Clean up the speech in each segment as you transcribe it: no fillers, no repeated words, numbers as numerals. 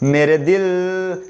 मेरे दिल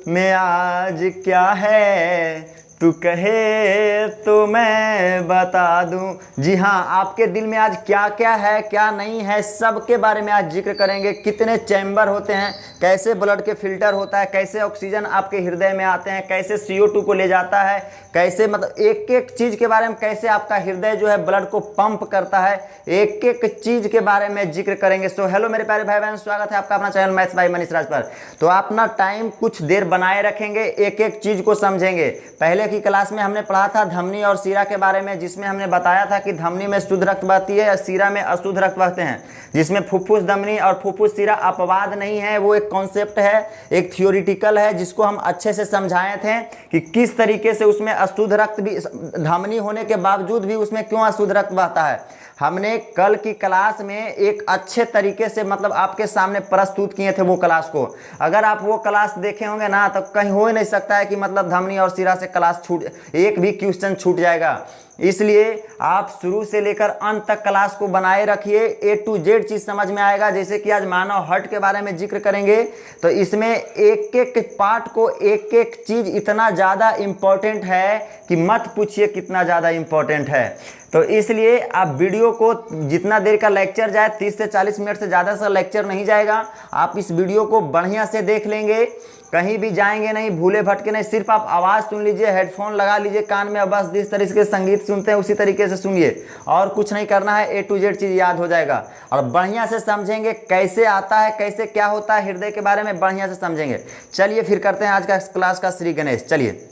में आज क्या है, तू कहे तो मैं बता दूं। जी हाँ, आपके दिल में आज क्या क्या है क्या नहीं है, सब के बारे में आज जिक्र करेंगे। कितने चैम्बर होते हैं, कैसे ब्लड के फिल्टर होता है, कैसे ऑक्सीजन आपके हृदय में आते हैं, कैसे CO2 को ले जाता है, कैसे मतलब एक एक चीज़ के बारे में, कैसे आपका हृदय जो है ब्लड को पंप करता है, एक एक चीज़ के बारे में जिक्र करेंगे। सो हेलो मेरे प्यारे भाई बहन, स्वागत है आपका अपना चैनल मैथ्स बाय मनीष राज पर। तो आप अपना टाइम कुछ देर बनाए रखेंगे, एक एक चीज़ को समझेंगे। पहले की क्लास में हमने पढ़ा था धमनी और सीरा के बारे में, जिसमें हमने बताया था कि धमनी में शुद्ध रक्त बहती है, सीरा में अशुद्ध रक्त बहते हैं, जिसमें फुफ्फुस धमनी और फुफ्फुस सीरा अपवाद नहीं है, वो एक कॉन्सेप्ट है, एक थियोरिटिकल है, जिसको हम अच्छे से समझाए थे कि किस तरीके से उसमें अशुद्ध रक्त भी, धमनी होने के बावजूद भी उसमें क्यों अशुद्ध रक्त बहता है। हमने कल की क्लास में एक अच्छे तरीके से मतलब आपके सामने प्रस्तुत किए थे वो क्लास को। अगर आप वो क्लास देखे होंगे ना, तो कहीं हो ही नहीं सकता है कि मतलब धमनी और सीरा से क्लास छूट, एक भी क्वेश्चन छूट जाएगा। इसलिए आप शुरू से लेकर अंत तक क्लास को बनाए रखिए, A to Z चीज़ समझ में आएगा। जैसे कि आज मानव हार्ट के बारे में जिक्र करेंगे, तो इसमें एक एक पार्ट को, एक एक चीज़ इतना ज़्यादा इम्पोर्टेंट है कि मत पूछिए कितना ज़्यादा इम्पोर्टेंट है। तो इसलिए आप वीडियो को, जितना देर का लेक्चर जाए, 30 से 40 मिनट से ज़्यादा सा लेक्चर नहीं जाएगा, आप इस वीडियो को बढ़िया से देख लेंगे, कहीं भी जाएंगे नहीं, भूले भटके नहीं, सिर्फ आप आवाज़ सुन लीजिए, हेडफोन लगा लीजिए कान में, बस जिस तरीके से संगीत सुनते हैं उसी तरीके से सुनिए, और कुछ नहीं करना है, A to Z चीज़ याद हो जाएगा। और बढ़िया से समझेंगे कैसे आता है, कैसे क्या होता है हृदय के बारे में, बढ़िया से समझेंगे। चलिए फिर करते हैं आज का क्लास का श्री गणेश। चलिए,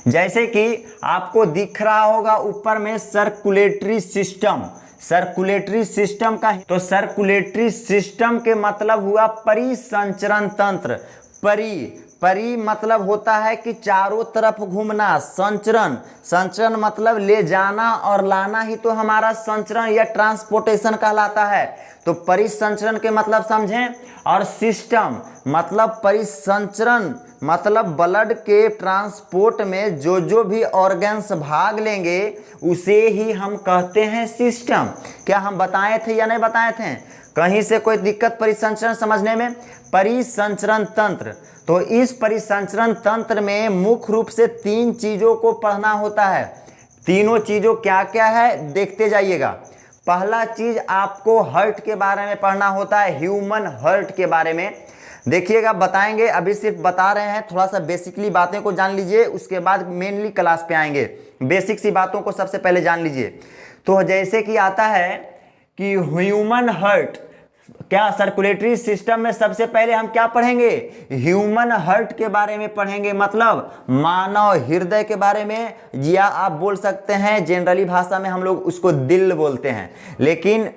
जैसे कि आपको दिख रहा होगा ऊपर में सर्कुलेटरी सिस्टम, सर्कुलेटरी सिस्टम का, तो सर्कुलेटरी सिस्टम के मतलब हुआ परिसंचरण तंत्र। परि मतलब होता है कि चारों तरफ घूमना, संचरण, संचरण मतलब ले जाना और लाना ही तो हमारा संचरण या ट्रांसपोर्टेशन कहलाता है। तो परिसंचरण के मतलब समझें, और सिस्टम मतलब परिसंचरण मतलब ब्लड के ट्रांसपोर्ट में जो जो भी ऑर्गन्स भाग लेंगे उसे ही हम कहते हैं सिस्टम। क्या हम बताए थे या नहीं बताए थे? कहीं से कोई दिक्कत परिसंचरण समझने में? परिसंचरण तंत्र, तो इस परिसंचरण तंत्र में मुख्य रूप से 3 चीज़ों को पढ़ना होता है। तीनों चीज़ों क्या क्या है देखते जाइएगा। पहला चीज़ आपको हार्ट के बारे में पढ़ना होता है, ह्यूमन हार्ट के बारे में। देखिएगा, बताएंगे, अभी सिर्फ बता रहे हैं, थोड़ा सा बेसिकली बातें को जान लीजिए, उसके बाद मेनली क्लास पे आएंगे। बेसिक सी बातों को सबसे पहले जान लीजिए। तो जैसे कि आता है कि ह्यूमन हार्ट, क्या सर्कुलेटरी सिस्टम में सबसे पहले हम क्या पढ़ेंगे? ह्यूमन हार्ट के बारे में पढ़ेंगे, मतलब मानव हृदय के बारे में, या आप बोल सकते हैं जनरली भाषा में हम लोग उसको दिल बोलते हैं, लेकिन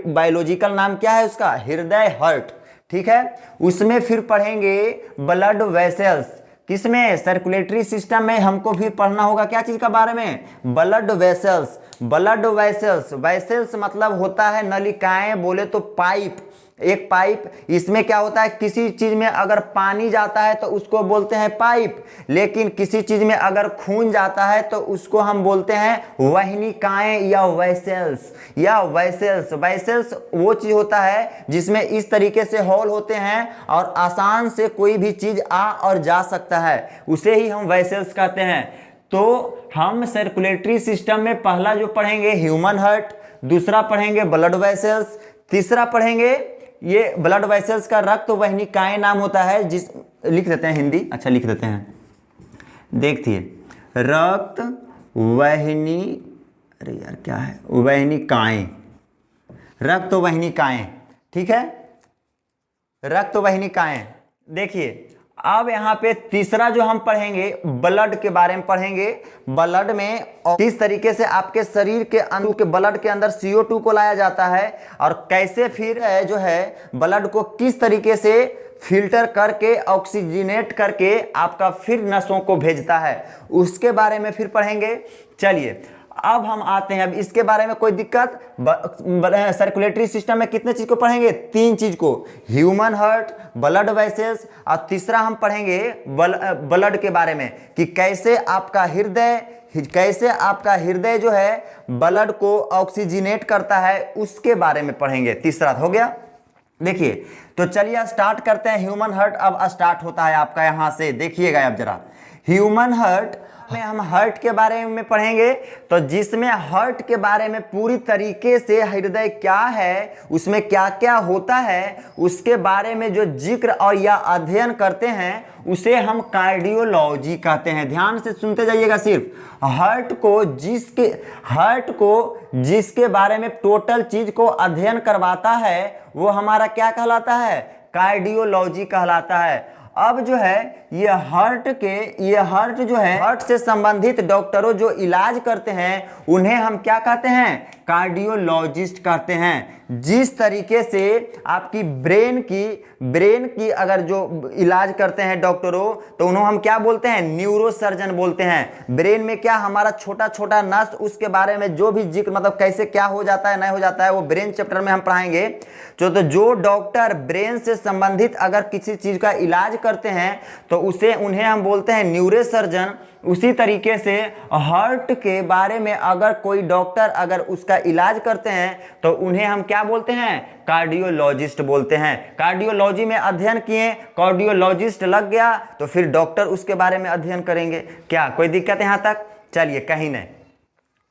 बायोलॉजिकल नाम क्या है उसका? हृदय, हार्ट, ठीक है। उसमें फिर पढ़ेंगे ब्लड वेसल्स। किसमें? सर्कुलेटरी सिस्टम में हमको भी पढ़ना होगा क्या चीज के बारे में? Blood vessels. Blood vessels, vessels मतलब होता है नलिकाएं, बोले तो पाइप, एक पाइप। इसमें क्या होता है, किसी चीज में अगर पानी जाता है तो उसको बोलते हैं पाइप, लेकिन किसी चीज में अगर खून जाता है तो उसको हम बोलते हैं वाहिनिकाएं या वेसल्स, या वेसल्स। वेसल्स वो चीज होता है जिसमें इस तरीके से होल होते हैं और आसान से कोई भी चीज आ और जा सकता है, उसे ही हम वेसल्स कहते हैं। तो हम सर्कुलेटरी सिस्टम में पहला जो पढ़ेंगे ह्यूमन हार्ट, दूसरा पढ़ेंगे ब्लड वेसल्स, तीसरा पढ़ेंगे ये ब्लड वेसल्स का रक्त वाहिनिकाएं नाम होता है, जिस लिख देते हैं हिंदी, अच्छा लिख देते हैं, देखिए रक्त वाहिनी, अरे यार क्या है, वाहिनिकाएं, रक्त वाहिनिकाएं, ठीक है, रक्त वाहिनिकाएं। देखिए अब यहाँ पे तीसरा जो हम पढ़ेंगे ब्लड के बारे में पढ़ेंगे। ब्लड में किस तरीके से आपके शरीर के अंदर के ब्लड के अंदर CO2 को लाया जाता है, और कैसे फिर जो है ब्लड को किस तरीके से फिल्टर करके ऑक्सीजनेट करके आपका फिर नसों को भेजता है, उसके बारे में फिर पढ़ेंगे। चलिए अब हम आते हैं, अब इसके बारे में कोई दिक्कत? सर्कुलेटरी सिस्टम में कितने चीज को पढ़ेंगे? 3 चीज को, ह्यूमन हार्ट, ब्लड वेसल्स, और तीसरा हम पढ़ेंगे ब्लड के बारे में कि कैसे आपका हृदय जो है ब्लड को ऑक्सीजनेट करता है, उसके बारे में पढ़ेंगे। तीसरा हो गया। देखिए, तो चलिए स्टार्ट करते हैं। ह्यूमन हार्ट अब स्टार्ट होता है आपका यहाँ से, देखिएगा अब जरा। ह्यूमन हार्ट में हम हार्ट के बारे में पढ़ेंगे, तो जिसमें हार्ट के बारे में पूरी तरीके से हृदय क्या है, उसमें क्या क्या होता है, उसके बारे में जो जिक्र और या अध्ययन करते हैं उसे हम कार्डियोलॉजी कहते हैं। ध्यान से सुनते जाइएगा। सिर्फ हार्ट को जिसके बारे में टोटल चीज को अध्ययन करवाता है वो हमारा क्या कहलाता है? कार्डियोलॉजी कहलाता है। अब जो है ये हार्ट जो है, हार्ट से संबंधित डॉक्टरों जो इलाज करते हैं उन्हें हम क्या कहते हैं? कार्डियोलॉजिस्ट कहते हैं। जिस तरीके से आपकी ब्रेन की अगर जो इलाज करते हैं डॉक्टरों, तो उन्हें हम क्या बोलते हैं? न्यूरोसर्जन बोलते हैं। ब्रेन में क्या हमारा छोटा छोटा नस, उसके बारे में जो भी जिक्र, मतलब कैसे क्या हो जाता है नहीं हो जाता है, वो ब्रेन चैप्टर में हम पढ़ाएंगे। तो जो डॉक्टर ब्रेन से संबंधित अगर किसी चीज का इलाज करते हैं तो उन्हें हम बोलते हैं न्यूरोसर्जन। उसी तरीके से हार्ट के बारे में अगर कोई डॉक्टर अगर उसका इलाज करते हैं तो उन्हें हम क्या बोलते हैं? कार्डियोलॉजिस्ट बोलते हैं। कार्डियोलॉजी में अध्ययन किए, कार्डियोलॉजिस्ट लग गया, तो फिर डॉक्टर उसके बारे में अध्ययन करेंगे। क्या कोई दिक्कत है यहाँ तक? चलिए, कहीं नहीं।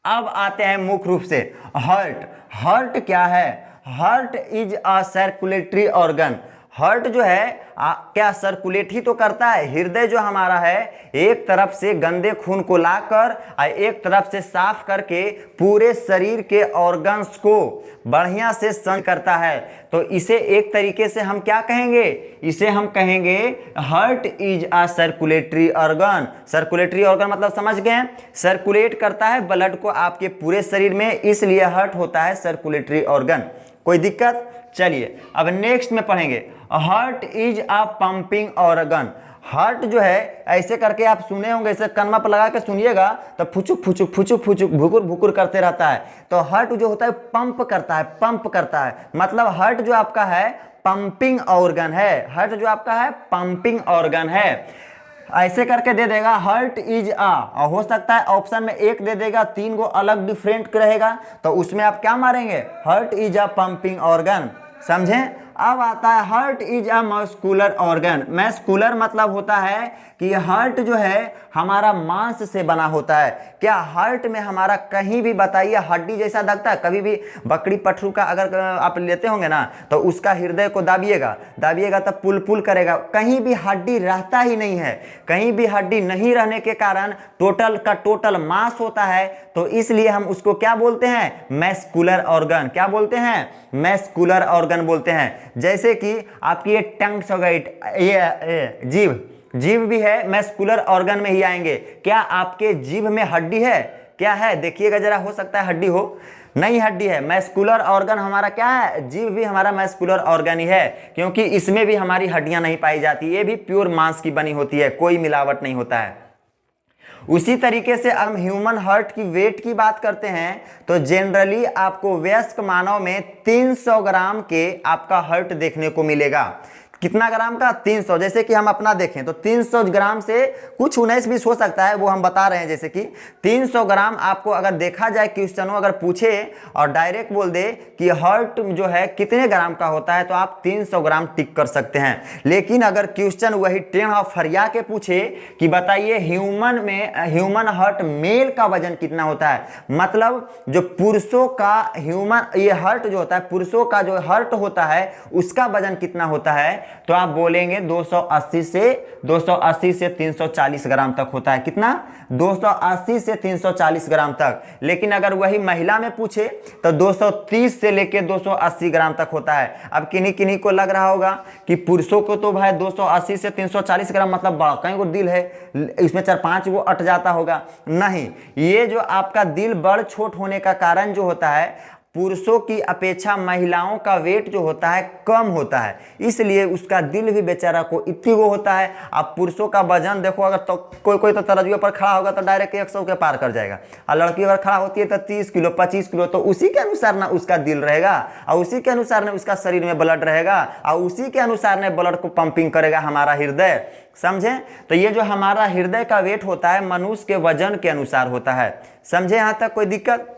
अब आते हैं मुख्य रूप से हार्ट क्या है? Heart is a circulatory organ. Heart जो है क्या सर्कुलेट ही तो करता है। हृदय जो हमारा है एक तरफ से गंदे खून को लाकर और एक तरफ से साफ करके पूरे शरीर के ऑर्गन्स को बढ़िया से संच करता है। तो इसे एक तरीके से हम क्या कहेंगे? इसे हम कहेंगे heart is a circulatory organ. Circulatory organ मतलब समझ गए? सर्कुलेट करता है ब्लड को आपके पूरे शरीर में, इसलिए हार्ट होता है सर्कुलेटरी ऑर्गन। कोई दिक्कत? चलिए अब नेक्स्ट में पढ़ेंगे। Heart is a pumping organ. Heart जो है ऐसे करके आप सुने होंगे, ऐसे कनमा पर लगा के सुनिएगा तो फुचुक फुचुक फुचुक फुचुक भुकुर भुकुर करते रहता है। तो हार्ट जो होता है पंप करता है। मतलब हार्ट जो आपका है पंपिंग ऑर्गन है। हार्ट जो आपका है पंपिंग ऑर्गन है। ऐसे करके दे देगा हार्ट इज आ, हो सकता है ऑप्शन में एक दे देगा, 3 गो अलग डिफरेंट रहेगा, तो उसमें आप क्या मारेंगे? Heart is a pumping organ. समझें? अब आता है heart is a muscular organ. Muscular मतलब होता है कि हार्ट जो है हमारा मांस से बना होता है। क्या हार्ट में हमारा कहीं भी बताइए हड्डी जैसा लगता है? कभी भी बकरी पठरू का अगर आप लेते होंगे ना, तो उसका हृदय को दाबिएगा तब पुल पुल करेगा। कहीं भी हड्डी रहता ही नहीं है। कहीं भी हड्डी नहीं रहने के कारण टोटल का टोटल मांस होता है, तो इसलिए हम उसको क्या बोलते हैं? Muscular organ. क्या बोलते हैं? मस्कुलर ऑर्गन बोलते हैं। जैसे कि आपकी ये टंग हो गई, ये जीभ भी है, मस्कुलर ऑर्गन में ही आएंगे। क्या आपके जीभ में हड्डी है? क्या है? देखिएगा जरा, हो सकता है हड्डी हो, नहीं हड्डी है। मस्कुलर ऑर्गन हमारा क्या है? जीभ भी हमारा मस्कुलर ऑर्गन ही है, क्योंकि इसमें भी हमारी हड्डियां नहीं पाई जाती। ये भी प्योर मांस की बनी होती है, कोई मिलावट नहीं होता है। उसी तरीके से हम ह्यूमन हार्ट की वेट की बात करते हैं तो जनरली आपको वयस्क मानव में 300 ग्राम के आपका हार्ट देखने को मिलेगा। कितना ग्राम का? 300। जैसे कि हम अपना देखें तो 300 ग्राम से कुछ 19-20 हो सकता है, वो हम बता रहे हैं। जैसे कि 300 ग्राम आपको अगर देखा जाए, क्वेश्चनों अगर पूछे और डायरेक्ट बोल दे कि हार्ट जो है कितने ग्राम का होता है, तो आप 300 ग्राम टिक कर सकते हैं। लेकिन अगर क्वेश्चन वही टेढ़ और फरिया के पूछे कि बताइए ह्यूमन हार्ट मेल का वजन कितना होता है, मतलब जो पुरुषों का ये हार्ट जो होता है, पुरुषों का जो हार्ट होता है उसका वजन कितना होता है, तो आप बोलेंगे 280 से 340 ग्राम तक होता है। कितना? 280 से 340 ग्राम तक। लेकिन अगर वही महिला में पूछे तो 230 से लेके 280 ग्राम तक होता है। अब किन्हीं को लग रहा होगा कि पुरुषों को तो भाई 280 से 340 ग्राम मतलब बड़ा कहीं को दिल है, इसमें 4-5 वो अट जाता होगा। नहीं, ये जो आपका दिल बड़ छोट होने का कारण जो होता है, पुरुषों की अपेक्षा महिलाओं का वेट जो होता है कम होता है, इसलिए उसका दिल भी बेचारा को इतनी वो होता है। अब पुरुषों का वजन देखो, अगर तो कोई तो तराजू पर खड़ा होगा तो डायरेक्ट 100 के पार कर जाएगा, और लड़की अगर खड़ा होती है तो 30 किलो 25 किलो, तो उसी के अनुसार ना उसका दिल रहेगा और उसी के अनुसार ना उसका शरीर में ब्लड रहेगा और उसी के अनुसार ने ब्लड को पंपिंग करेगा हमारा हृदय। समझे? तो ये जो हमारा हृदय का वेट होता है मनुष्य के वजन के अनुसार होता है। समझे यहाँ तक? कोई दिक्कत?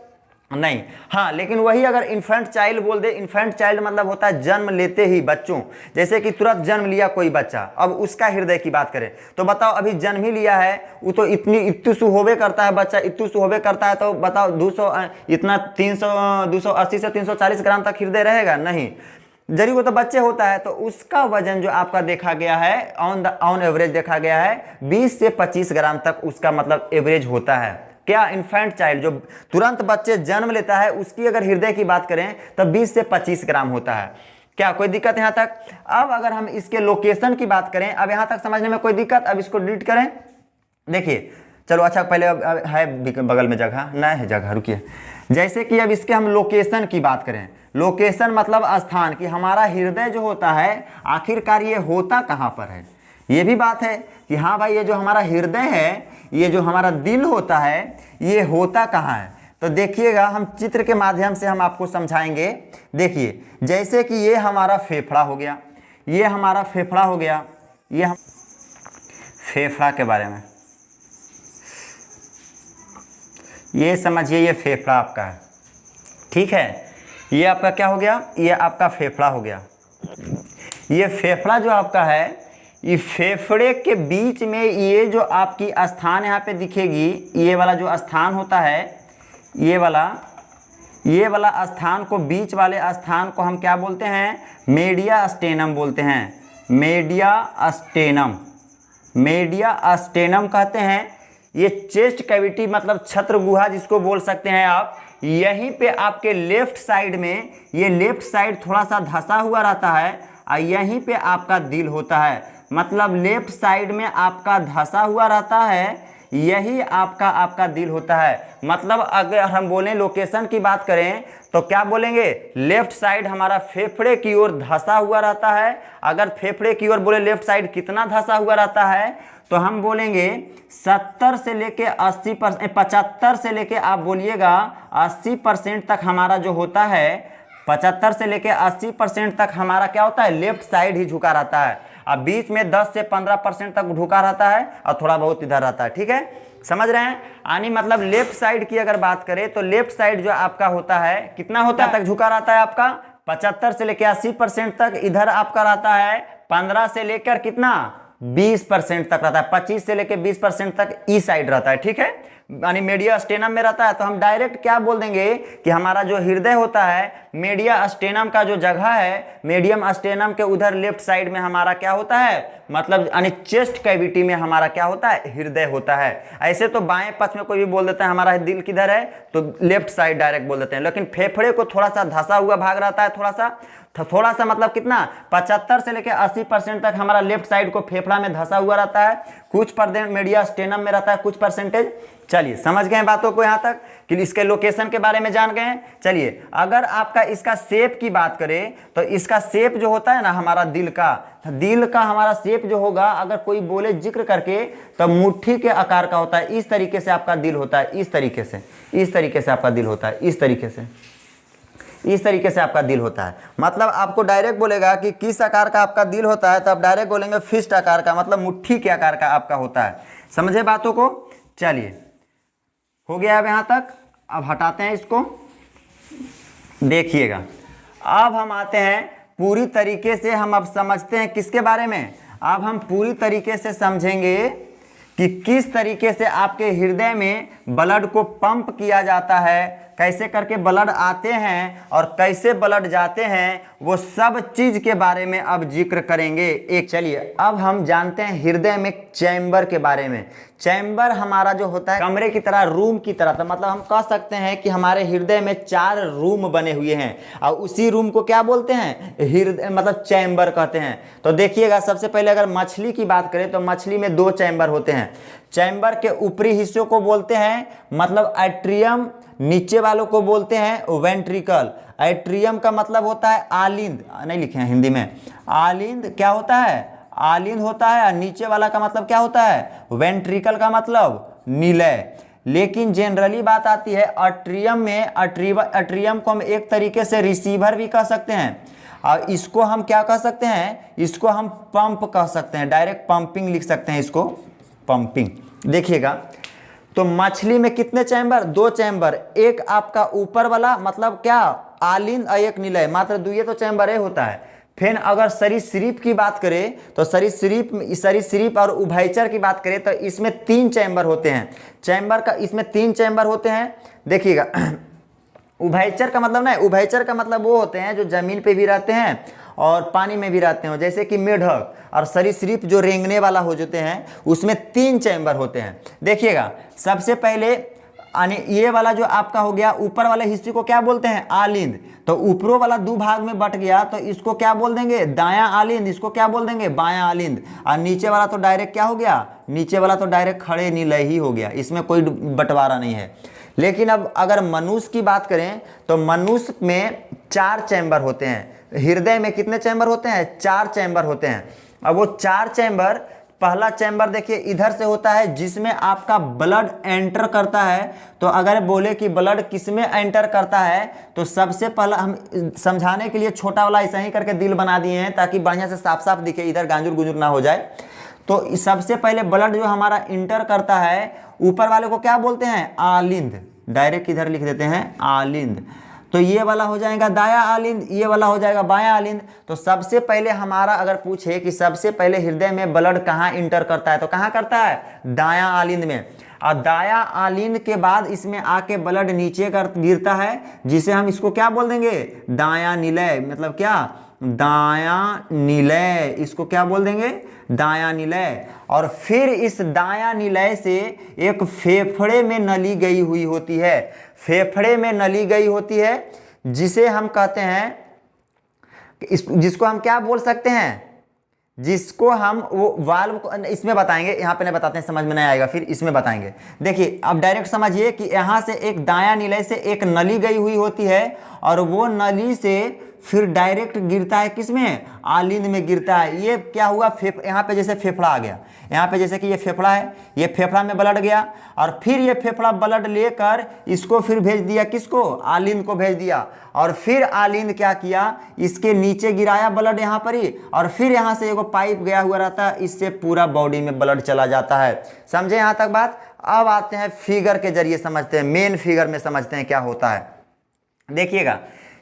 नहीं। हाँ, लेकिन वही अगर इन्फेंट चाइल्ड बोल दे, इन्फेंट चाइल्ड मतलब होता है जन्म लेते ही बच्चों, जैसे कि तुरंत जन्म लिया कोई बच्चा, अब उसका हृदय की बात करें तो बताओ अभी जन्म ही लिया है, वो तो इतनी सु होबे करता है बच्चा, इतु सु होबे करता है, तो बताओ 200 इतना 280 से 340 ग्राम तक हृदय रहेगा? नहीं, जरी वो तो बच्चे होता है, तो उसका वजन जो आपका देखा गया है ऑन एवरेज देखा गया है 20 से 25 ग्राम तक उसका मतलब एवरेज होता है। क्या? इन्फेंट चाइल्ड, जो तुरंत बच्चे जन्म लेता है उसकी अगर हृदय की बात करें तो 20 से 25 ग्राम होता है। क्या कोई दिक्कत यहाँ तक? अब अगर हम इसके लोकेशन की बात करें, अब यहाँ तक समझने में कोई दिक्कत? अब इसको डिलीट करें, देखिए चलो अच्छा पहले अब है बगल में जगह, नहीं है जगह, रुकिए। जैसे कि अब इसके हम लोकेशन की बात करें, लोकेशन मतलब स्थान, कि हमारा हृदय जो होता है आखिरकार ये होता कहाँ पर है। ये भी बात है कि हाँ भाई ये जो हमारा हृदय है, ये जो हमारा दिल होता है, ये होता कहाँ है। तो देखिएगा हम चित्र के माध्यम से हम आपको समझाएंगे। देखिए जैसे कि ये हमारा फेफड़ा हो गया, ये हमारा फेफड़ा हो गया, ये हम फेफड़ा के बारे में ये समझिए, ये फेफड़ा आपका है, ठीक है। ये आपका क्या हो गया? ये आपका फेफड़ा हो गया। ये फेफड़ा जो आपका है, ये फेफड़े के बीच में ये जो आपकी स्थान यहाँ पे दिखेगी, ये वाला जो स्थान होता है, ये वाला स्थान को, बीच वाले स्थान को हम क्या बोलते हैं? मीडिया स्टेनम बोलते हैं। मीडिया स्टेनम कहते हैं। ये चेस्ट कैविटी मतलब छत्र गुहा जिसको बोल सकते हैं आप। यहीं पे आपके लेफ्ट साइड में, ये लेफ्ट साइड थोड़ा सा धंसा हुआ रहता है और यहीं पे आपका दिल होता है, मतलब लेफ्ट साइड में आपका धंसा हुआ रहता है, यही आपका दिल होता है। मतलब अगर हम बोलें लोकेशन की बात करें तो क्या बोलेंगे? लेफ्ट साइड हमारा फेफड़े की ओर धंसा हुआ रहता है। अगर फेफड़े की ओर बोले लेफ्ट साइड कितना धंसा हुआ रहता है, तो हम बोलेंगे 70 से लेके 80%, 75 से लेके आप बोलिएगा 80% तक हमारा जो होता है, 75 से लेके 80% तक हमारा क्या होता है? लेफ्ट साइड ही झुका रहता है। अब बीच में 10 से 15% तक झुका रहता है और थोड़ा बहुत इधर रहता है, ठीक है, समझ रहे हैं? यानी मतलब लेफ्ट साइड की अगर बात करें तो लेफ्ट साइड जो आपका होता है कितना होता है तक झुका रहता है आपका? 75 से लेकर 80% तक। इधर आपका रहता है 15 से लेकर कितना? 20% तक रहता है। 25 से लेकर 20% तक ई साइड रहता है, ठीक है, यानी मीडिया स्टेनम में रहता है। तो हम डायरेक्ट क्या बोल देंगे कि हमारा जो हृदय होता है, मीडिया स्टेनम का जो जगह है, मीडियम स्टेनम के उधर लेफ्ट साइड में हमारा क्या होता है, मतलब यानी चेस्ट कैविटी में हमारा क्या होता है? हृदय होता है। ऐसे तो बाएं पक्ष में कोई भी बोल देता है हमारा दिल किधर है, तो लेफ्ट साइड डायरेक्ट बोल देते हैं। लेकिन फेफड़े को थोड़ा सा धंसा हुआ भाग रहता है, थोड़ा सा मतलब कितना? 75 से लेकर 80% तक हमारा लेफ्ट साइड को फेफड़ा में धंसा हुआ रहता है, कुछ परसेंट मीडिया स्टेनम में रहता है, कुछ परसेंटेज। चलिए समझ गए बातों को यहाँ तक कि इसके लोकेशन के बारे में जान गए। चलिए अगर आपका इसका शेप की बात करें तो इसका शेप जो होता है ना हमारा दिल का हमारा शेप जो होगा, अगर कोई बोले जिक्र करके तो मुट्ठी के आकार का होता है। इस तरीके से आपका दिल होता है, इस तरीके से आपका दिल होता है, इस तरीके से आपका दिल होता है। मतलब आपको डायरेक्ट बोलेगा कि किस आकार का आपका दिल होता है, तो आप डायरेक्ट बोलेंगे फिस्ट आकार का, मतलब मुट्ठी के आकार का आपका होता है। समझे बातों को? चलिए हो गया अब यहाँ तक। अब हटाते हैं इसको, देखिएगा। अब हम आते हैं पूरी तरीके से, हम अब समझते हैं किसके बारे में? अब हम पूरी तरीके से समझेंगे कि किस तरीके से आपके हृदय में ब्लड को पंप किया जाता है, कैसे करके ब्लड आते हैं और कैसे ब्लड जाते हैं, वो सब चीज के बारे में अब जिक्र करेंगे। एक चलिए अब हम जानते हैं हृदय में चैम्बर के बारे में। चैम्बर हमारा जो होता है कमरे की तरह, रूम की तरह, तो मतलब हम कह सकते हैं कि हमारे हृदय में 4 रूम बने हुए हैं और उसी रूम को क्या बोलते हैं? हृदय मतलब चैम्बर कहते हैं। तो देखिएगा सबसे पहले अगर मछली की बात करें तो मछली में 2 चैम्बर होते हैं। चैम्बर के ऊपरी हिस्सों को बोलते हैं मतलब एट्रियम, नीचे वालों को बोलते हैं वेंट्रिकल। एट्रियम का मतलब होता है आलिंद, नहीं लिखे हैं हिंदी में, आलिंद क्या होता है? आलिंद होता है। और नीचे वाला का मतलब क्या होता है? वेंट्रिकल का मतलब निलय। लेकिन जनरली बात आती है अट्रियम में, अट्रियम को हम एक तरीके से रिसीवर भी कह सकते हैं और इसको हम क्या कह सकते हैं? इसको हम पंप कह सकते हैं, डायरेक्ट पंपिंग लिख सकते हैं इसको, पंपिंग। देखिएगा तो मछली में कितने चैम्बर? 2 चैम्बर, एक आपका ऊपर वाला मतलब क्या आलिंद और एक निलय, मात्र दुइये तो चैम्बर है होता है। फिर अगर सरीसृप की बात करें तो सरीसृप और उभयचर की बात करें तो इसमें 3 चैम्बर होते हैं। चैम्बर का इसमें 3 चैम्बर होते हैं, देखिएगा। उभयचर का मतलब ना, उभयचर का मतलब वो होते हैं जो जमीन पे भी रहते हैं और पानी में भी रहते हैं, जैसे कि मेढक। और सरीसृप जो रेंगने वाला हो जाते हैं उसमें 3 चैम्बर होते हैं। देखिएगा, सबसे पहले ये वाला जो आपका हो गया ऊपर वाले हिस्से को क्या बोलते हैं? आलिंद। तो ऊपरों वाला 2 भाग में बट गया तो इसको क्या बोल देंगे? दायां आलिंद। इसको क्या बोल देंगे? बायां आलिंद। और नीचे वाला तो डायरेक्ट क्या हो गया? नीचे वाला तो डायरेक्ट खड़े निलय ही हो गया, इसमें कोई बंटवारा नहीं है। लेकिन अब अगर मनुष्य की बात करें तो मनुष्य में 4 चैम्बर होते हैं। हृदय में कितने चैम्बर होते हैं? 4 चैम्बर होते हैं। अब वो 4 चैम्बर, पहला चैम्बर देखिए इधर से होता है जिसमें आपका ब्लड एंटर करता है। तो अगर बोले कि ब्लड किसमें एंटर करता है तो सबसे पहला हम समझाने के लिए छोटा वाला ऐसा ही करके दिल बना दिए हैं ताकि बढ़िया से साफ साफ दिखे, इधर गांजुर गुंजुर ना हो जाए। तो सबसे पहले ब्लड जो हमारा इंटर करता है ऊपर वाले को क्या बोलते हैं? आलिंद। डायरेक्ट इधर लिख देते हैं आलिंद। तो ये वाला हो जाएगा दाया आलिंद, ये वाला हो जाएगा बायां आलिंद। तो सबसे पहले हमारा अगर पूछे कि सबसे पहले हृदय में ब्लड कहाँ इंटर करता है तो कहाँ करता है? दायां आलिंद में। और दायां आलिंद के बाद इसमें आके ब्लड नीचे गिरता है, जिसे हम इसको क्या बोल देंगे? दायां निलय। मतलब क्या? दायां निलय। इसको क्या बोल देंगे? दायां निलय। और फिर इस दायां निलय से एक फेफड़े में नली गई हुई होती है। फेफड़े में नली गई होती है जिसे हम कहते हैं, जिसको हम क्या बोल सकते हैं? जिसको हम वो वाल्व को इसमें बताएंगे, यहाँ पे नहीं बताते हैं, समझ में नहीं आएगा, फिर इसमें बताएंगे। देखिए अब डायरेक्ट समझिए कि यहाँ से एक दायां निलय से एक नली गई हुई होती है और वो नली से फिर डायरेक्ट गिरता है किसमें? आलिंद में गिरता है। ये क्या हुआ? यहाँ पे जैसे फेफड़ा आ गया, यहाँ पे जैसे कि ये फेफड़ा है, ये फेफड़ा में ब्लड गया और फिर ये फेफड़ा ब्लड लेकर इसको फिर भेज दिया किसको? आलिंद को भेज दिया। और फिर आलिंद क्या किया? इसके नीचे गिराया ब्लड यहाँ पर ही, और फिर यहाँ से एगो पाइप गया हुआ रहता है, इससे पूरा बॉडी में ब्लड चला जाता है। समझे यहाँ तक बात? अब आते हैं फिगर के जरिए समझते हैं, मेन फिगर में समझते हैं क्या होता है। देखिएगा,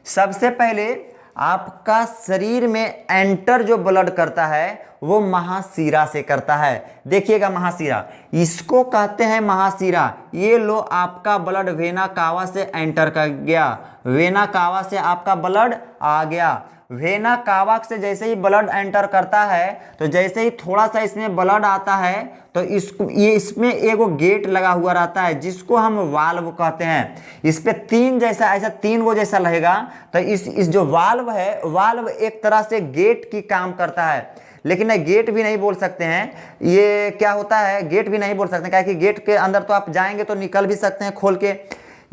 सबसे पहले आपका शरीर में एंटर जो ब्लड करता है वो महाशिरा से करता है। देखिएगा महाशिरा, इसको कहते हैं महाशिरा। ये लो आपका ब्लड वेना कावा से एंटर कर गया, वेना कावा से आपका ब्लड आ गया। वेना कावा से जैसे ही ब्लड एंटर करता है तो जैसे ही थोड़ा सा इसमें ब्लड आता है तो इसमें एगो गेट लगा हुआ रहता है जिसको हम वाल्व कहते हैं। इस पे 3 जैसा, ऐसा 3 गो जैसा रहेगा। तो इस जो वाल्व है, वाल्व एक तरह से गेट की काम करता है। लेकिन नहीं, गेट भी नहीं बोल सकते हैं। ये क्या होता है? गेट भी नहीं बोल सकते, क्या कि गेट के अंदर तो आप जाएंगे तो निकल भी सकते हैं खोल के।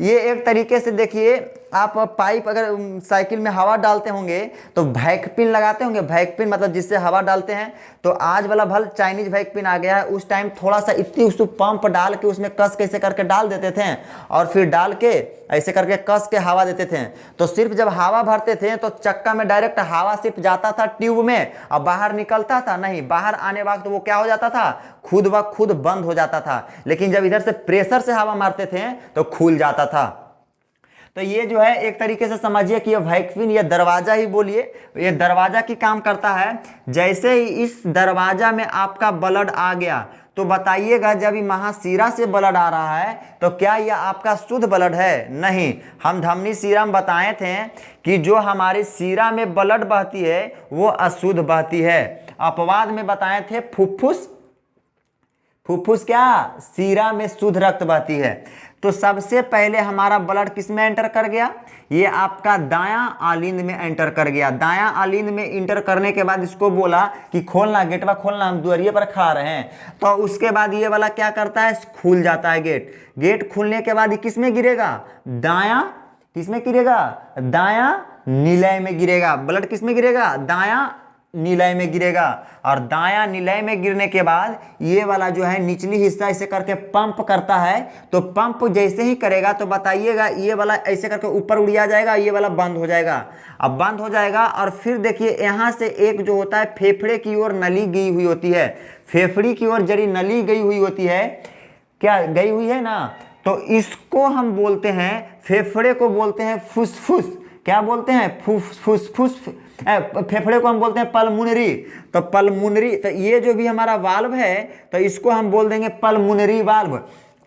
ये एक तरीके से देखिए, आप पाइप अगर साइकिल में हवा डालते होंगे तो वैक्यूम लगाते होंगे, वैक्यूम मतलब जिससे हवा डालते हैं। तो आज वाला भल चाइनीज वैक्यूम आ गया है, उस टाइम थोड़ा सा इतनी उसको पंप डाल के उसमें कस कैसे करके डाल देते थे और फिर डाल के ऐसे करके कस के हवा देते थे। तो सिर्फ जब हवा भरते थे तो चक्का में डायरेक्ट हवा सिर्फ जाता था ट्यूब में और बाहर निकलता था नहीं, बाहर आने वक्त वो क्या हो जाता था? खुद ब खुद बंद हो जाता था। लेकिन जब इधर से प्रेशर से हवा मारते थे तो खुल जाता था। तो ये जो है एक तरीके से समझिए कि ये वैक्यूम, ये दरवाजा ही बोलिए, ये दरवाजा की काम करता है। जैसे ही इस दरवाजा में आपका ब्लड आ गया तो बताइएगा, जब ये महाशिरा से ब्लड आ रहा है तो क्या यह आपका शुद्ध ब्लड है? नहीं। हम धमनी शिरा में बताए थे कि जो हमारी शिरा में ब्लड बहती है वो अशुद्ध बहती है। अपवाद में बताए थे फुफ्फुस, फुफ्फुस क्या? शिरा में शुद्ध रक्त बहती है। तो सबसे पहले हमारा ब्लड किस में एंटर कर गया? ये आपका दायां आलिंद में एंटर कर गया। दायां आलिंद में इंटर करने के बाद इसको बोला कि खोलना, गेटवा खोलना, हम दुआरिये पर खा रहे हैं। तो उसके बाद ये वाला क्या करता है? खुल जाता है गेट। गेट खुलने के बाद ये किस में गिरेगा? दायां, किस में गिरेगा? दायां निलय में गिरेगा। ब्लड किस में गिरेगा? दायां निलय में गिरेगा। और दायां निलय में गिरने के बाद ये वाला जो है निचली हिस्सा ऐसे करके पंप करता है। तो पंप जैसे ही करेगा तो बताइएगा ये वाला ऐसे करके ऊपर उड़िया जाएगा, ये वाला बंद हो जाएगा। अब बंद हो जाएगा और फिर देखिए यहाँ से एक जो होता है फेफड़े की ओर नली गई हुई होती है। फेफड़ी की ओर जड़ी नली गई हुई होती है, क्या गई हुई है ना, तो इसको हम बोलते हैं, फेफड़े को बोलते हैं फुसफुस। क्या बोलते हैं? फुसफुस। फेफड़े को हम बोलते हैं पल्मोनरी। तो पल्मोनरी, तो ये जो भी हमारा वाल्व है तो इसको हम बोल देंगे पल्मोनरी वाल्व।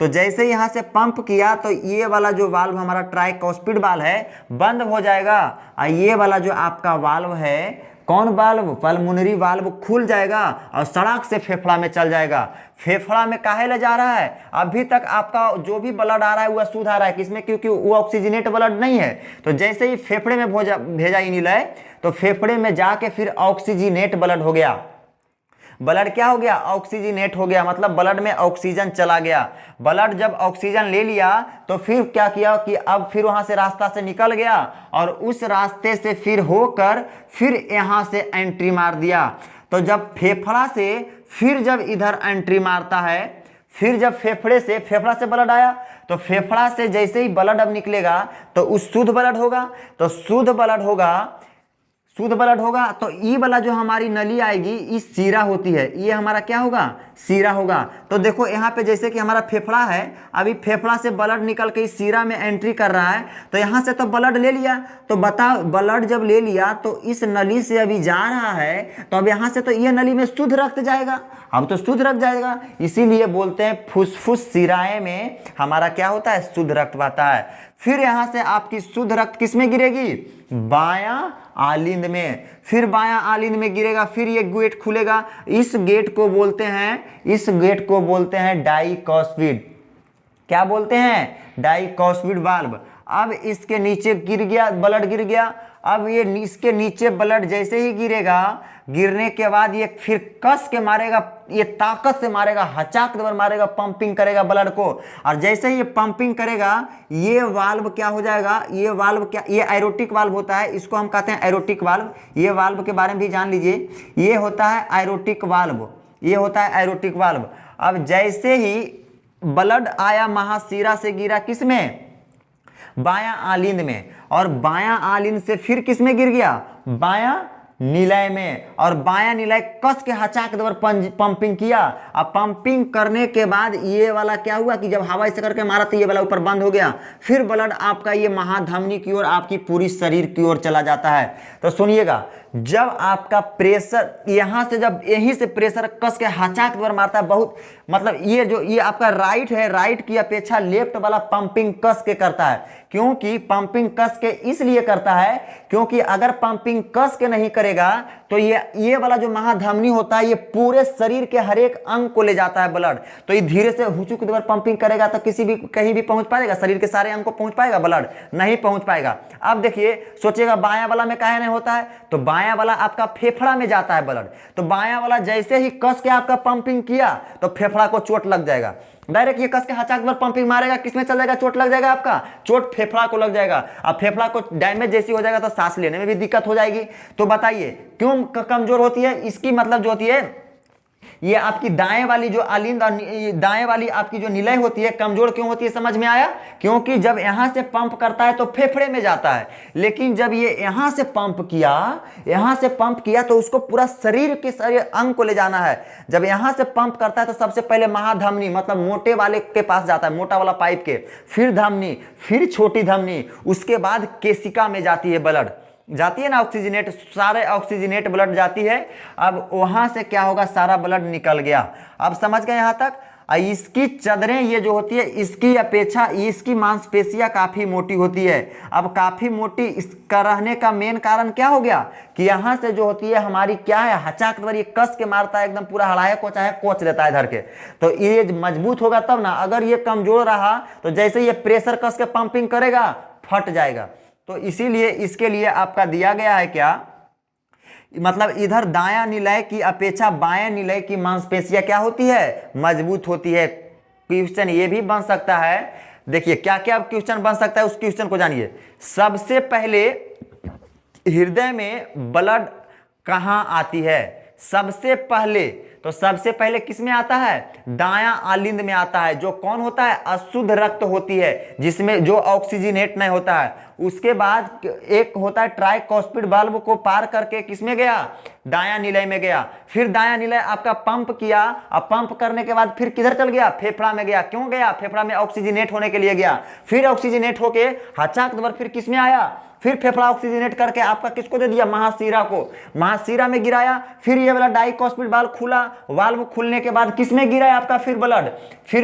तो जैसे यहाँ से पंप किया तो ये वाला जो वाल्व हमारा ट्राइकॉस्पिड वाल्व है बंद हो जाएगा, और ये वाला जो आपका वाल्व है, कौन वाल्व? पल्मोनरी वाल्व खुल जाएगा और सड़क से फेफड़ा में चल जाएगा। फेफड़ा में काहे ले जा रहा है? अभी तक आपका जो भी ब्लड आ रहा है वह शुद्ध आ रहा है, किसमें? क्योंकि वो ऑक्सीजनेट ब्लड नहीं है। तो जैसे ही फेफड़े में भेजा इनिलय, तो फेफड़े में जाके फिर ऑक्सीजनेट ब्लड हो गया। ब्लड क्या हो गया? ऑक्सीजनेट हो गया, मतलब ब्लड में ऑक्सीजन चला गया। ब्लड जब ऑक्सीजन ले लिया तो फिर क्या किया कि अब फिर वहां से रास्ता से निकल गया और उस रास्ते से फिर होकर फिर यहां से एंट्री मार दिया। तो जब फेफड़ा से फिर जब इधर एंट्री मारता है, फिर जब फेफड़ा से ब्लड आया, तो फेफड़ा से जैसे ही ब्लड अब निकलेगा तो उस शुद्ध ब्लड होगा। तो शुद्ध ब्लड होगा तो ई वाला जो हमारी नली आएगी, इस सीरा होती है, ये हमारा क्या होगा? सीरा होगा। तो देखो यहाँ पे जैसे कि हमारा फेफड़ा है, अभी फेफड़ा से ब्लड निकल के इस सीरा में एंट्री कर रहा है, तो यहाँ से तो ब्लड ले लिया। तो बताओ, ब्लड जब ले लिया तो इस नली से अभी जा रहा है, तो अब यहाँ से तो ये नली में शुद्ध रक्त जाएगा, अब तो शुद्ध रक्त जाएगा। इसीलिए बोलते हैं फुसफुस सिराए में हमारा क्या होता है? शुद्ध रक्त बहता है। फिर यहाँ से आपकी शुद्ध रक्त किस में गिरेगी? बायां आलिंद में। फिर बायां आलिंद में गिरेगा, फिर ये गेट खुलेगा। इस गेट को बोलते हैं डाइकॉस्पिड। क्या बोलते हैं? डाइकॉस्पिड वाल्व। अब इसके नीचे ब्लड गिर गया। अब ये इसके नीचे ब्लड जैसे ही गिरेगा, गिरने के बाद ये फिर कस के मारेगा, ये ताकत से मारेगा, हचाक दबर मारेगा, पंपिंग करेगा ब्लड को। और जैसे ही ये पंपिंग करेगा, ये वाल्व क्या हो जाएगा? ये एरोटिक वाल्व होता है, इसको हम कहते हैं एरोटिक वाल्व। ये वाल्व के बारे में भी जान लीजिए, ये होता है एरोटिक वाल्व। अब जैसे ही ब्लड आया महाशिरा से गिरा किस में? बायां आलिंद में। और बायां आलिंद से फिर किस में गिर गया? बायां निलय में। और बायां निलय कस के हचाक दबर पंपिंग किया। अब पंपिंग करने के बाद ये वाला क्या हुआ कि जब हवा इसे करके मारा तो ये वाला ऊपर बंद हो गया। फिर ब्लड आपका ये महाधमनी की ओर, आपकी पूरी शरीर की ओर चला जाता है। तो सुनिएगा, जब आपका प्रेशर यहाँ से, जब यहीं से प्रेशर कस के हचाक दबर मारता है, बहुत मतलब ये आपका राइट है, राइट की अपेक्षा लेफ्ट वाला पंपिंग कस के करता है। क्योंकि पंपिंग कस के इसलिए करता है क्योंकि अगर पंपिंग कस के नहीं करेगा तो ये वाला जो महाधमनी होता है, ये पूरे शरीर के हर एक अंग को ले जाता है ब्लड। तो ये धीरे से हुचुक दबर पंपिंग करेगा तो कहीं भी पहुंच पाएगा? शरीर के सारे अंग को पहुंच पाएगा ब्लड? नहीं पहुंच पाएगा। अब देखिए, सोचिएगा बायां वाला में काहे नहीं होता है? तो बायां वाला आपका फेफड़ा में जाता है ब्लड। तो बायां वाला जैसे ही कस के आपका पंपिंग किया तो फेफड़ा को चोट लग जाएगा। डायरेक्ट ये कस के हचाक दबर पंपिंग मारेगा, किसमें चल जाएगा? चोट लग जाएगा, आपका चोट फेफड़ा को लग जाएगा। अब फेफड़ा को डैमेज जैसी हो जाएगा तो सांस लेने में भी दिक्कत हो जाएगी। तो बताइए क्यों कमजोर होती है? इसकी मतलब जो होती है, ये आपकी दाएं वाली जो आलिंद और दाएं वाली आपकी जो निलय होती है, कमजोर क्यों होती है? समझ में आया? क्योंकि जब यहां से पंप करता है तो फेफड़े में जाता है, लेकिन जब ये यहां से पंप किया तो उसको पूरा शरीर के सारे अंग को ले जाना है। जब यहां से पंप करता है तो सबसे पहले महाधमनी, मतलब मोटे वाले के पास जाता है, मोटा वाला पाइप के, फिर धमनी, फिर छोटी धमनी, उसके बाद केशिका में जाती है ब्लड, जाती है ना ऑक्सीजनेट, सारे ऑक्सीजनेट ब्लड जाती है। अब वहां से क्या होगा? सारा ब्लड निकल गया। अब समझ गए यहां तक? इसकी चदरें ये जो होती है, इसकी अपेक्षा इसकी मांसपेशियां काफी मोटी होती है। अब काफी मोटी इसका रहने का मेन कारण क्या हो गया कि यहां से जो होती है हमारी क्या है, हचाक दबर ये कस के मारता है, एकदम पूरा हड़ाया को चाहे कोच देता है इधर के। तो ये मजबूत होगा तब ना। अगर ये कमजोर रहा तो जैसे ये प्रेशर कस के पंपिंग करेगा, फट जाएगा। तो इसीलिए इसके लिए आपका दिया गया है क्या, मतलब इधर दायां निलय की अपेक्षा बायां निलय की मांसपेशियां क्या होती है? मजबूत होती है। क्वेश्चन ये भी बन सकता है, देखिए क्या क्या क्वेश्चन बन सकता है, उस क्वेश्चन को जानिए। सबसे पहले हृदय में ब्लड कहां आती है? सबसे पहले तो सबसे पहले किस में आता है, दायां आलिंद में आता है, जो कौन होता है, अशुद्ध रक्त होती है, जिसमें जो ऑक्सीजनेट नहीं होता है। उसके बाद एक होता है ट्राइकॉस्पिड बल्ब को पार करके किसमें गया, दायां निलय में गया। फिर दायां निलय आपका पंप किया, अब पंप करने के बाद फिर किधर चल गया, फेफड़ा में गया। क्यों गया, फेफड़ा में ऑक्सीजनेट होने के लिए गया। फिर ऑक्सीजनेट होके हचाक दबर फिर किसमें आया, फिर फेफड़ा ऑक्सीजनेट करके आपका किसको दे दिया, महाशिरा को, महाशिरा में गिराया। फिर ये वाला डाइकॉस्पिड वाल्व खुला, वाल्व खुलने के बाद किसमें गिरा आपका, फिर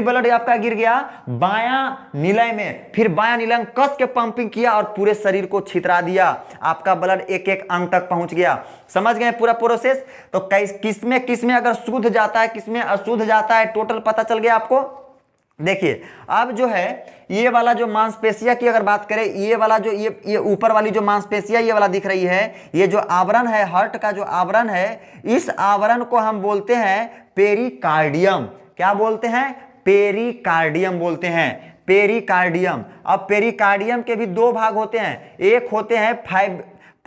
ब्लड आपका गिर गया बायां निलय में। फिर बायां निलय में कस के पंपिंग किया और पूरे शरीर को छितरा दिया, आपका ब्लड एक एक अंग तक पहुंच गया। समझ गए पूरा प्रोसेस। तो किसमें किसमें अगर शुद्ध जाता है, किसमें अशुद्ध जाता है, टोटल पता चल गया आपको। देखिए अब जो है ये वाला जो मांसपेशिया की अगर बात करें, ये वाला जो ये ऊपर वाली जो मांसपेशिया ये वाला दिख रही है, ये जो आवरण है हार्ट का जो आवरण है, इस आवरण को हम बोलते हैं पेरिकार्डियम। क्या बोलते हैं, पेरिकार्डियम बोलते हैं, पेरिकार्डियम। अब पेरिकार्डियम के भी दो भाग होते हैं, एक होते हैं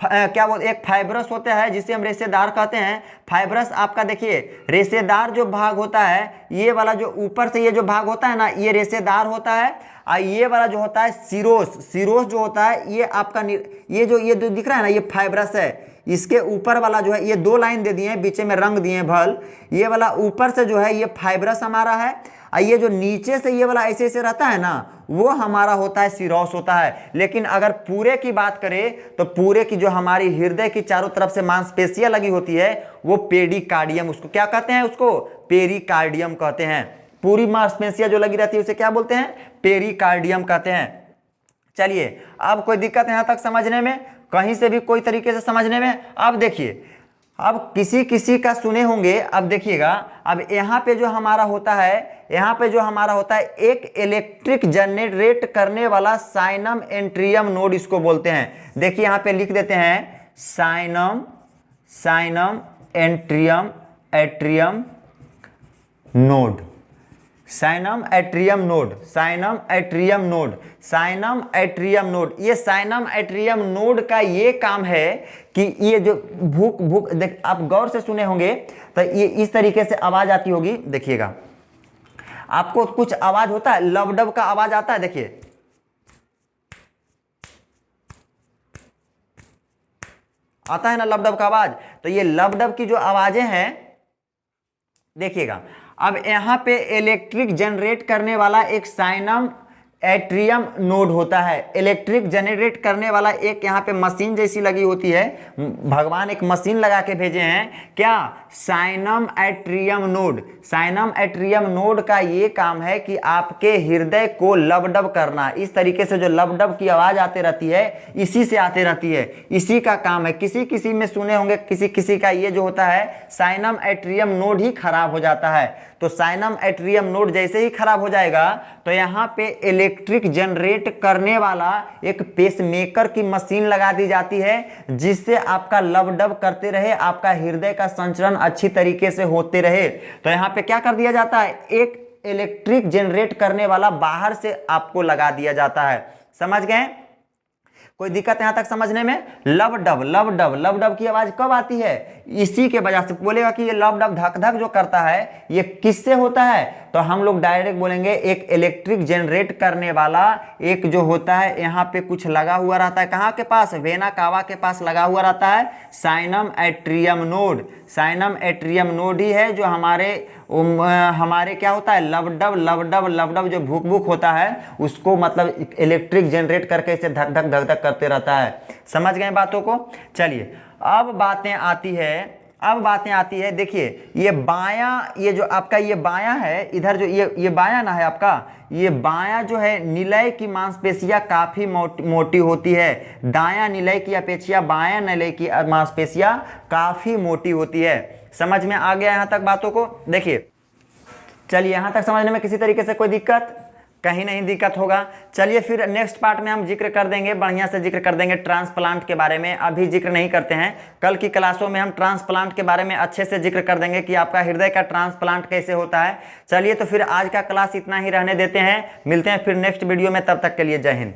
एक फाइब्रस होता है जिसे हम रेशेदार कहते हैं। फाइब्रस आपका देखिए रेशेदार जो भाग होता है, ये वाला जो ऊपर से ये जो भाग होता है ना, ये रेशेदार होता है। और ये वाला जो होता है सिरोस जो होता है, ये आपका ये जो दिख रहा है ना, ये फाइब्रस है। इसके ऊपर वाला जो है, ये दो लाइन दे दिए हैं, बीच में रंग दिए हैं भल, ये वाला ऊपर से जो है ये फाइब्रस हमारा है, और ये जो नीचे से ये वाला ऐसे ऐसे रहता है ना, वो हमारा होता है सिरोस होता है। लेकिन अगर पूरे की बात करें तो पूरे की जो हमारी हृदय की चारों तरफ से मांसपेशियां लगी होती है, वो पेरिकार्डियम, उसको क्या कहते हैं, उसको पेरिकार्डियम कहते हैं। पूरी मांसपेशियां जो लगी रहती है उसे क्या बोलते हैं, पेरिकार्डियम कहते हैं। चलिए अब कोई दिक्कत यहाँ तक समझने में, कहीं से भी कोई तरीके से समझने में। अब देखिए, अब किसी किसी का सुने होंगे, अब देखिएगा, अब यहाँ पे जो हमारा होता है, यहाँ पे जो हमारा होता है एक इलेक्ट्रिक जनरेट करने वाला साइनम एंट्रियम नोड इसको बोलते हैं। देखिए यहाँ पे लिख देते हैं साइनम atrium node, साइनम atrium node, साइनम atrium node, साइनम atrium node. ये साइनम एट्रियम नोड का ये काम है कि ये जो भूख देख, आप गौर से सुने होंगे तो ये इस तरीके से आवाज आती होगी। देखिएगा आपको कुछ आवाज होता है, लबडब का आवाज आता है, देखिए आता है ना लबडब का आवाज। तो ये लबडब की जो आवाजें हैं, देखिएगा अब यहाँ पे इलेक्ट्रिक जनरेट करने वाला एक साइनम एट्रियम नोड होता है। इलेक्ट्रिक जनरेट करने वाला एक यहाँ पे मशीन जैसी लगी होती है, भगवान एक मशीन लगा के भेजे हैं, क्या, साइनम एट्रियम नोड। साइनम एट्रियम नोड का ये काम है कि आपके हृदय को लबडब करना। इस तरीके से जो लबडब की आवाज आती रहती है, इसी से आती रहती है, इसी का काम है। किसी किसी में सुने होंगे, किसी किसी का ये जो होता है साइनम एट्रियम नोड ही खराब हो जाता है। तो साइनम एट्रियम नोड जैसे ही खराब हो जाएगा तो यहाँ पे इलेक्ट्रिक जनरेट करने वाला एक पेसमेकर की मशीन लगा दी जाती है, जिससे आपका लबडब करते रहे, आपका हृदय का संचरण अच्छी तरीके से होते रहे। तो यहाँ पे क्या कर दिया जाता है, एक इलेक्ट्रिक जनरेट करने वाला बाहर से आपको लगा दिया जाता है। समझ गए, कोई दिक्कत यहां तक समझने में। लबडब की आवाज कब आती है, इसी के वजह से बोलेगा कि ये लबडब धक धक जो करता है ये किससे होता है, तो हम लोग डायरेक्ट बोलेंगे एक इलेक्ट्रिक जनरेट करने वाला एक जो होता है, यहाँ पे कुछ लगा हुआ रहता है, कहाँ के पास, वेना कावा के पास लगा हुआ रहता है साइनम एट्रियम नोड। साइनम एट्रियम नोड ही है जो हमारे क्या होता है, लबडब जो भूख भूख होता है उसको मतलब इलेक्ट्रिक जनरेट करके इसे धक धक करते रहता है। समझ गए बातों को। चलिए अब बातें आती है, देखिए ये बायां, ये जो आपका ये बायां है, इधर जो ये बायां ना है आपका, ये बायां जो है निलय की मांसपेशियां काफी मोटी होती है। दायां निलय की अपेक्षा बायां निलय की मांसपेशियां काफी मोटी होती है। समझ में आ गया यहाँ तक बातों को। देखिए चलिए यहाँ तक समझने में किसी तरीके से कोई दिक्कत, कहीं नहीं दिक्कत होगा। चलिए फिर नेक्स्ट पार्ट में हम जिक्र कर देंगे, बढ़िया से जिक्र कर देंगे ट्रांसप्लांट के बारे में। अभी जिक्र नहीं करते हैं, कल की क्लासों में हम ट्रांसप्लांट के बारे में अच्छे से जिक्र कर देंगे कि आपका हृदय का ट्रांसप्लांट कैसे होता है। चलिए तो फिर आज का क्लास इतना ही रहने देते हैं, मिलते हैं फिर नेक्स्ट वीडियो में, तब तक के लिए जय हिंद।